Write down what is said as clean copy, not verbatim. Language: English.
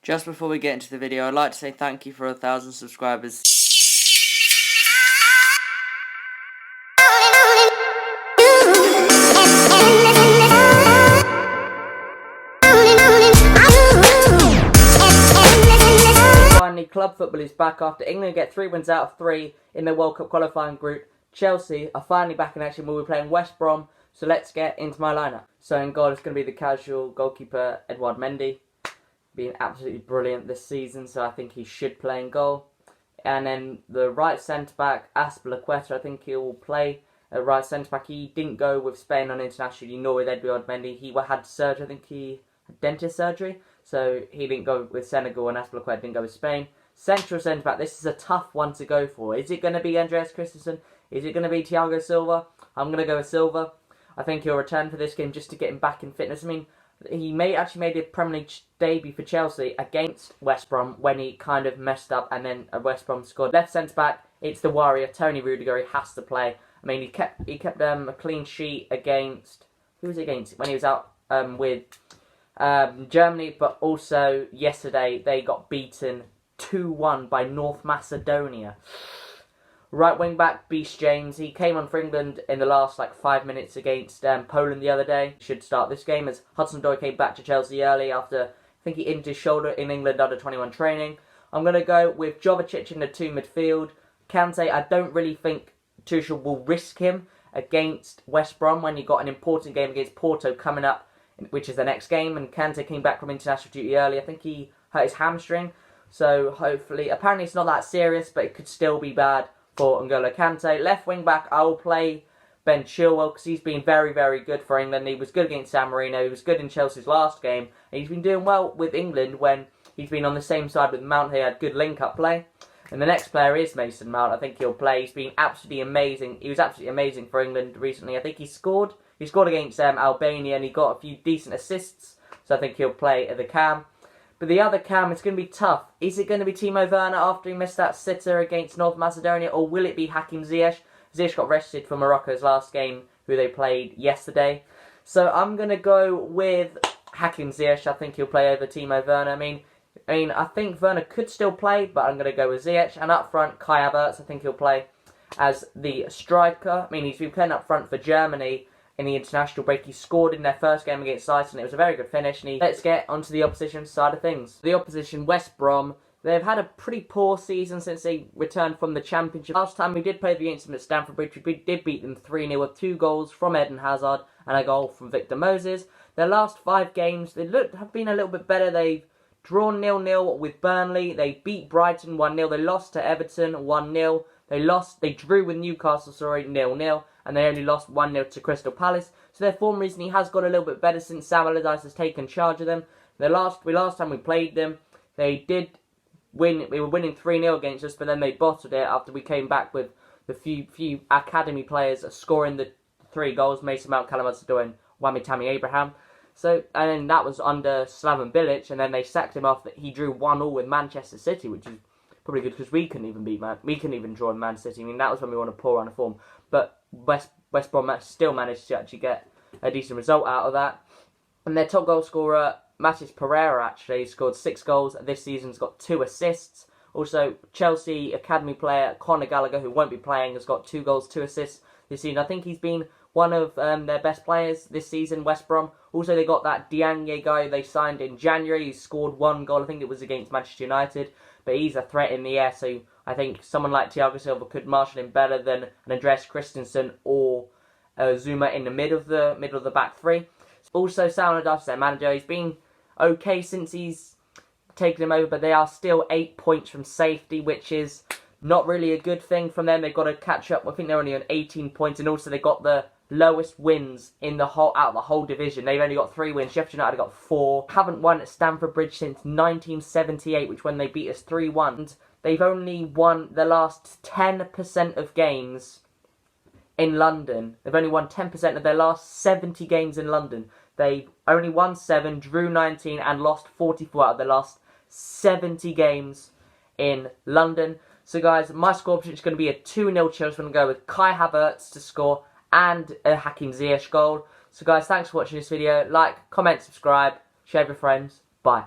Just before we get into the video, I'd like to say thank you for 1,000 subscribers. Finally, club football is back after England get 3 wins out of 3 in the World Cup qualifying group. Chelsea are finally back in action. We'll be playing West Brom, so let's get into my lineup. So in goal, it's going to be the casual goalkeeper, Edouard Mendy. Been absolutely brilliant this season, so I think he should play in goal. And then the right centre-back, Azpilicueta, I think he'll play at right centre-back. He didn't go with Spain on international, nor with Edouard Mendy. He had surgery, I think he had dentist surgery, so he didn't go with Senegal, and Azpilicueta didn't go with Spain. Central centre-back, this is a tough one to go for. Is it going to be Andreas Christensen? Is it going to be Thiago Silva? I'm going to go with Silva. I think he'll return for this game just to get him back in fitness. I mean, he actually made a Premier League debut for Chelsea against West Brom when he kind of messed up and then West Brom scored. Left centre-back, it's the warrior, Tony Rudiger. He has to play. I mean, he kept a clean sheet against... Who was he against? When he was out with Germany, but also yesterday they got beaten 2-1 by North Macedonia. Right wing back, Beast James. He came on for England in the last 5 minutes against Poland the other day. Should start this game as Hudson Odoi came back to Chelsea early after, I think he injured his shoulder in England under 21 training. I'm going to go with Jovicic in the 2 midfield. Kante, I don't really think Tuchels will risk him against West Brom when he got an important game against Porto coming up, which is the next game. And Kante came back from international duty early. I think he hurt his hamstring. So hopefully, apparently it's not that serious, but it could still be bad for Ngolo Kante. Left wing back, I will play Ben Chilwell because he's been very, very good for England. He was good against San Marino. He was good in Chelsea's last game. And he's been doing well with England when he's been on the same side with Mount. He had good link-up play. And the next player is Mason Mount. I think he'll play. He's been absolutely amazing. He was absolutely amazing for England recently. I think he scored. He scored against Albania and he got a few decent assists. So I think he'll play at the cam. But the other cam, it's going to be tough. Is it going to be Timo Werner after he missed that sitter against North Macedonia, or will it be Hakim Ziyech? Ziyech got rested for Morocco's last game, who they played yesterday. So I'm going to go with Hakim Ziyech. I think he'll play over Timo Werner. I mean, I think Werner could still play, but I'm going to go with Ziyech. And up front, Kai Havertz, I think he'll play as the striker. I mean, he's been playing up front for Germany in the international break. He scored in their first game against Iceland. It was a very good finish. And let's get onto the opposition side of things. The opposition, West Brom, they've had a pretty poor season since they returned from the Championship. Last time we did play against them at Stamford Bridge, we did beat them 3-0 with 2 goals from Eden Hazard and a goal from Víctor Moses. Their last 5 games, they have been a little bit better. They've drawn 0-0 with Burnley. They beat Brighton 1-0. They lost to Everton 1-0. They drew with Newcastle, 0-0. And they only lost 1-0 to Crystal Palace. So their form recently has got a little bit better since Sam Allardyce has taken charge of them. The last time we played them, they did win. We were winning 3-0 against us, but then they bottled it after we came back with the few academy players scoring the 3 goals: Mason Mount, Callum, Hudson Odoi, and Tammy Abraham. So, and then that was under Slaven Bilic, and then they sacked him off. He drew 1-1 with Manchester City, which is probably good because we couldn't even draw in Man City. I mean, that was when we won a poor run of form. But West Brom still managed to actually get a decent result out of that. And their top goal scorer, Matis Pereira, actually scored 6 goals this season. Has got 2 assists. Also, Chelsea academy player Conor Gallagher, who won't be playing, has got 2 goals, 2 assists this season. I think he's been one of their best players this season, West Brom. Also, they got that Diagne guy they signed in January. He scored 1 goal. I think it was against Manchester United. But he's a threat in the air, so I think someone like Thiago Silva could marshal him better than an Andreas Christensen or Zuma in the middle of the back 3. Also, Sam Allardyce, their manager, he's been okay since he's taken him over, but they are still 8 points from safety, which is not really a good thing from them. They've got to catch up. I think they're only on 18 points, and also they got the lowest wins in out of the whole division. They've only got 3 wins. Sheffield United got 4. Haven't won at Stamford Bridge since 1978, which when they beat us 3-1. They've only won the last 10% of games in London. They've only won 10% of their last 70 games in London. They only won 7, drew 19, and lost 44 out of their last 70 games in London. So guys, my score prediction is going to be a 2-0 Chelsea. I'm going to go with Kai Havertz to score and a Hakim Ziyech goal. So guys, thanks for watching this video. Like, comment, subscribe, share with your friends. Bye.